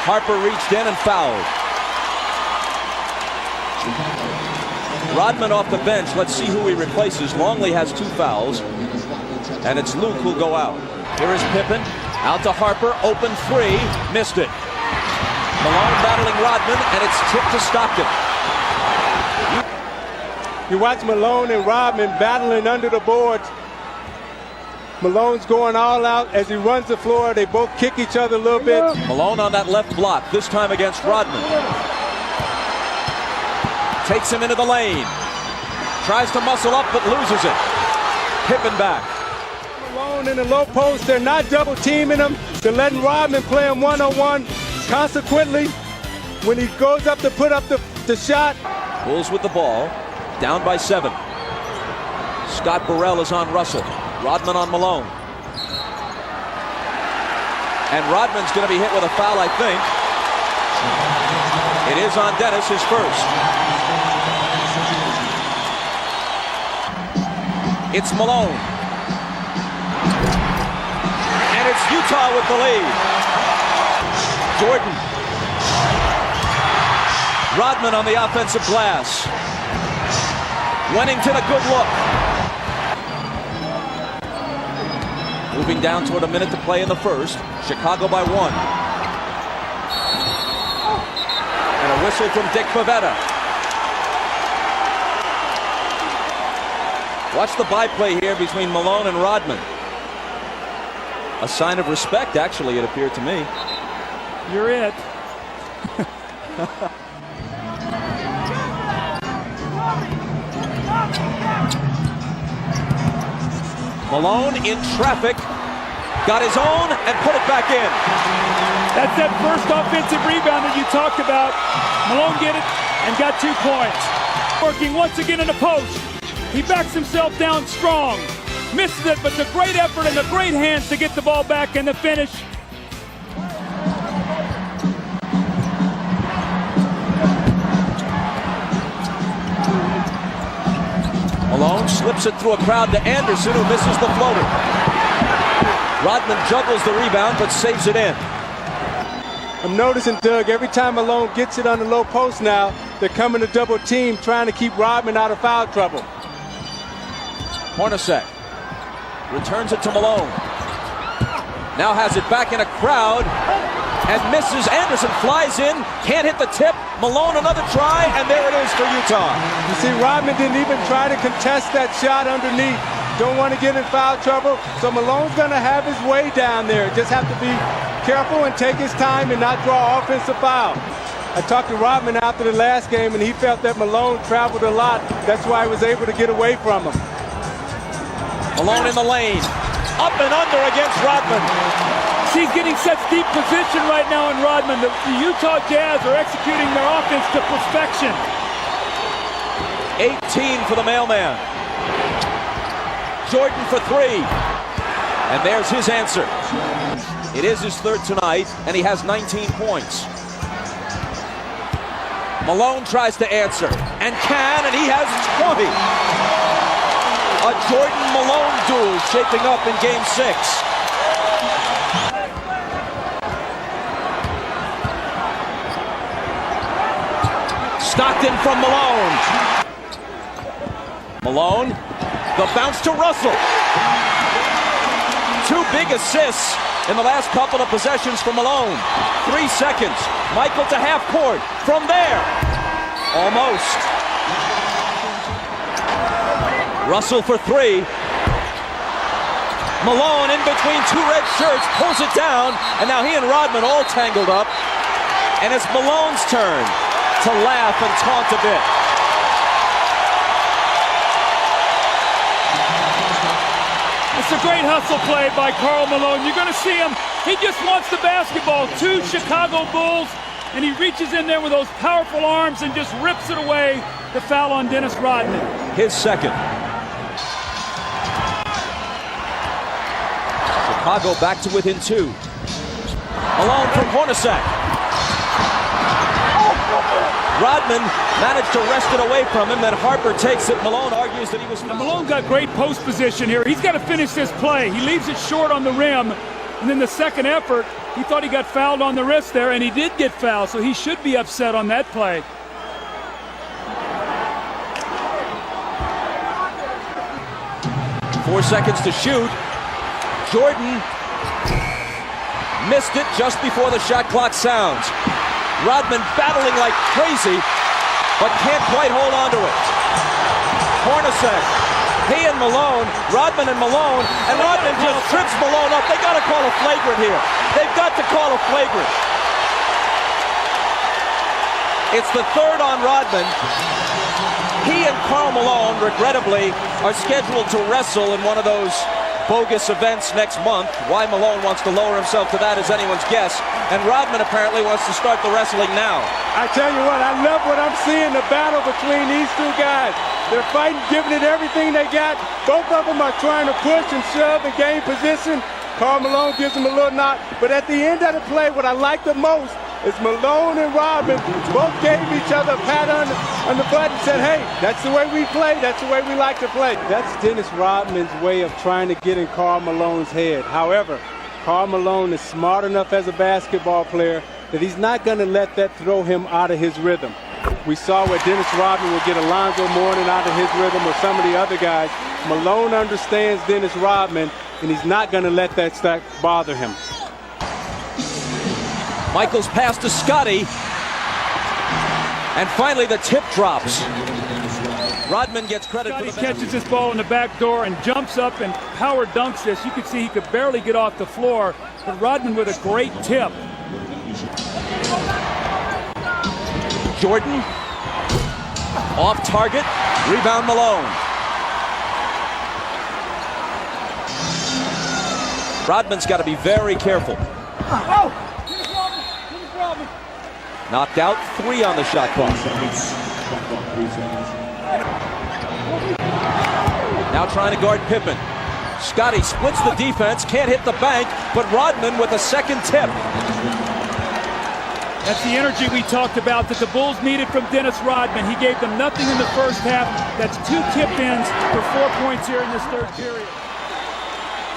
Harper reached in and fouled. Rodman off the bench. Let's see who he replaces. Longley has 2 fouls, and it's Luke who'll go out. Here is Pippen, out to Harper, open 3, missed it. Malone battling Rodman, and it's tipped to Stockton. You watch Malone and Rodman battling under the boards. Malone's going all out as he runs the floor. They both kick each other a little bit. Malone on that left block, this time against Rodman. Takes him into the lane. Tries to muscle up, but loses it. Pippen back. Malone in the low post. They're not double teaming him. They're letting Rodman play him one-on-one. Consequently, when he goes up to put up the shot. Bulls with the ball. Down by 7. Scott Burrell is on Russell. Rodman on Malone. And Rodman's going to be hit with a foul, I think. It is on Dennis, his first. It's Malone. And it's Utah with the lead. Jordan. Rodman on the offensive glass. Wennington, a good look. Moving down toward a minute to play in the first. Chicago by 1. And a whistle from Dick Bavetta. Watch the byplay here between Malone and Rodman. A sign of respect, actually, it appeared to me. You're it. Malone in traffic, got his own and put it back in. That's that first offensive rebound that you talked about. Malone get it and got 2 points. Working once again in the post. He backs himself down strong. Misses it, but the great effort and the great hands to get the ball back and the finish. Malone slips it through a crowd to Anderson, who misses the floater. Rodman juggles the rebound, but saves it in. I'm noticing, Doug, every time Malone gets it on the low post now, they're coming to double team, trying to keep Rodman out of foul trouble. Hornacek returns it to Malone. Now has it back in a crowd and misses. Anderson flies in, can't hit the tip. Malone another try, and there it is for Utah. You see, Rodman didn't even try to contest that shot underneath. Don't want to get in foul trouble, so Malone's going to have his way down there. Just have to be careful and take his time and not draw offensive foul. I talked to Rodman after the last game, and he felt that Malone traveled a lot. That's why he was able to get away from him. Malone in the lane, up and under against Rodman. He's getting such deep position right now in Rodman. The Utah Jazz are executing their offense to perfection. 18 for the mailman. Jordan for 3. And there's his answer. It is his 3rd tonight, and he has 19 points. Malone tries to answer, and can, and he has 20. A Jordan-Malone duel shaping up in Game 6. Stockton from Malone. Malone, the bounce to Russell. 2 big assists in the last couple of possessions for Malone. 3 seconds. Michael to half court. From there. Almost. Russell for 3. Malone in between 2 red shirts, pulls it down, and now he and Rodman all tangled up. And it's Malone's turn to laugh and taunt a bit. It's a great hustle play by Karl Malone. You're going to see him. He just wants the basketball. 2 Chicago Bulls, and he reaches in there with those powerful arms and just rips it away. The foul on Dennis Rodman. His second. Chicago back to within 2. Malone from Hornacek. Rodman managed to wrest it away from him, then Harper takes it. Malone argues that he was... Now Malone got great post position here. He's got to finish this play. He leaves it short on the rim, And then the second effort, he thought he got fouled on the wrist there, and he did get fouled, so he should be upset on that play. Four seconds to shoot. Jordan missed it just before the shot clock sounds. Rodman battling like crazy, but can't quite hold on to it. Hornacek, he and Malone, Rodman and Malone, and Rodman just trips Malone up. They got to call a flagrant here. They've got to call a flagrant. It's the third on Rodman. He and Karl Malone, regrettably, are scheduled to wrestle in one of those bogus events next month. Why Malone wants to lower himself to that is anyone's guess. And Rodman apparently wants to start the wrestling now. I tell you what, I love what I'm seeing, the battle between these two guys. They're fighting, giving it everything they got. Both of them are trying to push and shove and gain position. Karl Malone gives him a little knock. But at the end of the play, what I like the most is Malone and Rodman both gave each other a pat on the butt and said, hey, that's the way we play. That's the way we like to play. That's Dennis Rodman's way of trying to get in Karl Malone's head. However, Karl Malone is smart enough as a basketball player that he's not going to let that throw him out of his rhythm. We saw where Dennis Rodman will get Alonzo Mourning out of his rhythm or some of the other guys. Malone understands Dennis Rodman, and he's not going to let that stack bother him. Michaels pass to Scotty. And finally the tip drops. Rodman gets credit Scotty for the catches this ball in the back door and jumps up and power dunks this. You could see he could barely get off the floor, but Rodman with a great tip. Jordan off target, rebound Malone. Rodman's got to be very careful. Knocked out, 3 on the shot clock. Now trying to guard Pippen. Scotty splits the defense, can't hit the bank, but Rodman with a second tip. That's the energy we talked about that the Bulls needed from Dennis Rodman. He gave them nothing in the first half. That's 2 tip-ins for 4 points here in this third period.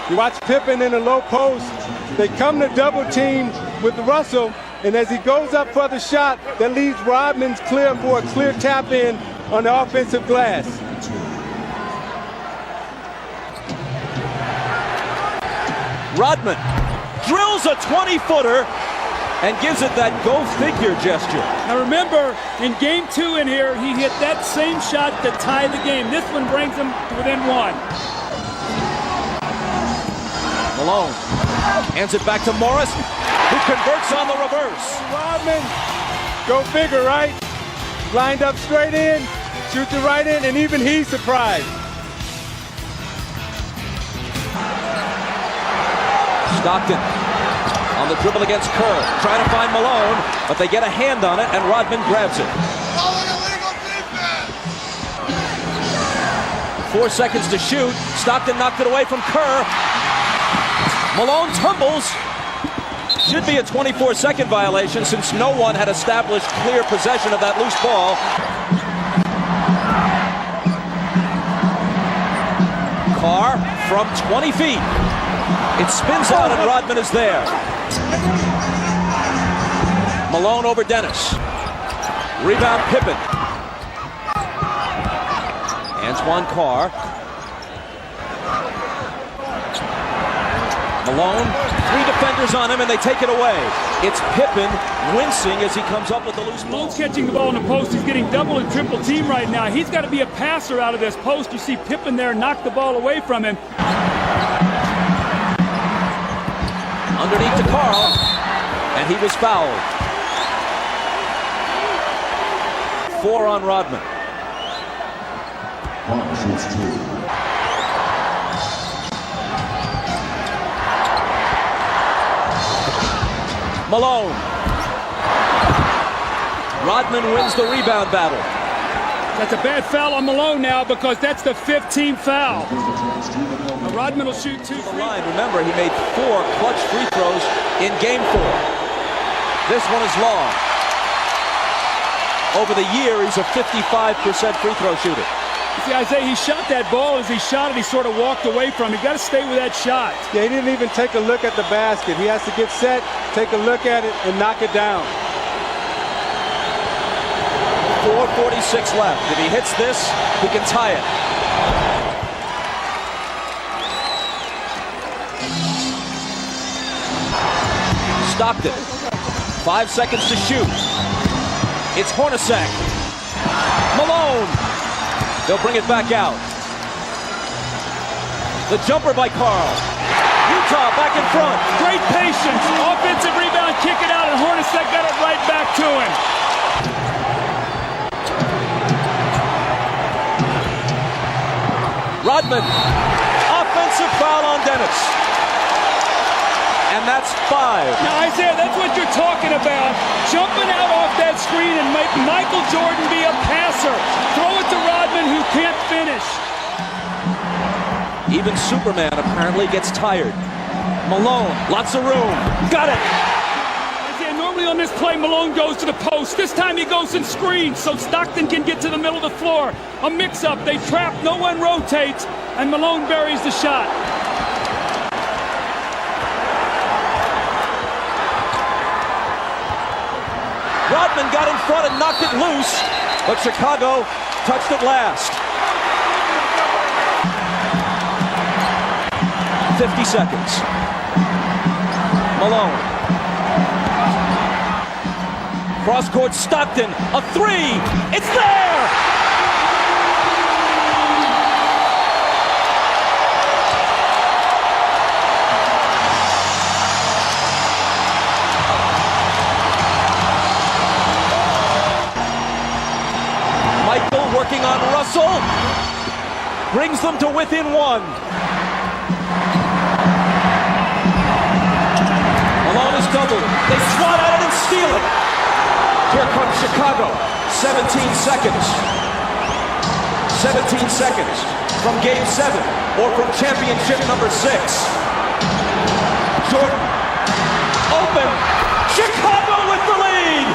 You watch Pippen in the low post. They come to double team with Russell, and as he goes up for the shot, that leaves Rodman's clear for a clear tap in on the offensive glass. Rodman drills a 20-footer and gives it that go figure gesture. Now remember, in game 2 in here, he hit that same shot to tie the game. This one brings him to within 1. Malone hands it back to Morris, who converts on the reverse. Rodman, go figure, right? Lined up straight in, shoots it right in, and even he's surprised. Stockton on the dribble against Kerr, trying to find Malone, but they get a hand on it, and Rodman grabs it. 4 seconds to shoot. Stockton knocked it away from Kerr. Malone tumbles. Should be a 24-second violation since no one had established clear possession of that loose ball. Carr from 20 feet. It spins out and Rodman is there. Malone over Dennis. Rebound Pippen. Antoine Carr. Malone, 3 defenders on him, and they take it away. It's Pippen wincing as he comes up with the loose ball. Malone's catching the ball in the post. He's getting double and triple team right now. He's got to be a passer out of this post. You see Pippen there knock the ball away from him. Underneath to Carl, and he was fouled. 4 on Rodman. Malone. Rodman wins the rebound battle. That's a bad foul on Malone now because that's the 5th team foul. Now Rodman will shoot 2 The line, remember, he made 4 clutch free throws in game 4. This one is long. Over the year, he's a 55% free throw shooter. See, Isaiah, he shot that ball. As he shot it, he sort of walked away from it. You got to stay with that shot. Yeah, he didn't even take a look at the basket. He has to get set, take a look at it, and knock it down. 4:46 left. If he hits this, he can tie it. Stockton. 5 seconds to shoot. It's Hornacek. Malone. They'll bring it back out. The jumper by Karl. Utah back in front. Great patience. Offensive rebound, kick it out, and Hornacek got it right back to him. Rodman. Offensive foul on Dennis. And that's 5. Now, Isaiah, that's what you're talking about. Jumping out off that screen and make Michael Jordan be a passer. Throw it to Rodman, who can't finish. Even Superman apparently gets tired. Malone, lots of room. Got it. Isaiah, normally on this play, Malone goes to the post. This time he goes and screens so Stockton can get to the middle of the floor. A mix-up. They trap. No one rotates. And Malone buries the shot. Rodman got in front and knocked it loose, but Chicago touched it last. 50 seconds. Malone. Cross-court Stockton. A 3. It's there! Michael working on Russell. Brings them to within 1. Malone is doubled. They swat at it and steal it. Here comes Chicago. 17 seconds. 17 seconds from Game 7 or from championship number 6. Jordan. Open. Chicago with the lead.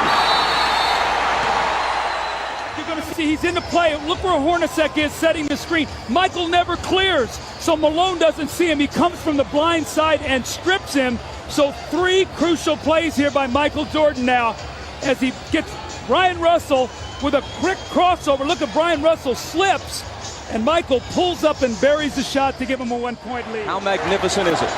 You're going to see he's in the play. Look where Hornacek is setting the screen. Michael never clears, so Malone doesn't see him. He comes from the blind side and strips him. So 3 crucial plays here by Michael Jordan now as he gets Brian Russell with a quick crossover. Look at Brian Russell slips, and Michael pulls up and buries the shot to give him a 1-point lead. How magnificent is it?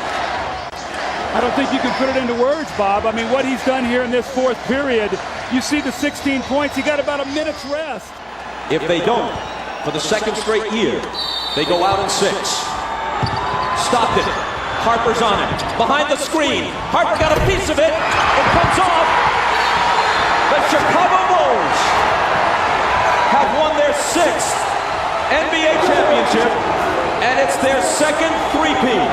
I don't think you can put it into words, Bob. I mean, what he's done here in this 4th period, you see the 16 points. He got about a minute's rest. If they don't, for the 2nd straight year, they go out in 6. Stockton. Harper's on it. Behind the screen. Harper got a piece of it. It comes off. The Chicago Bulls have won their 6th NBA championship, and it's their 2nd three-peat.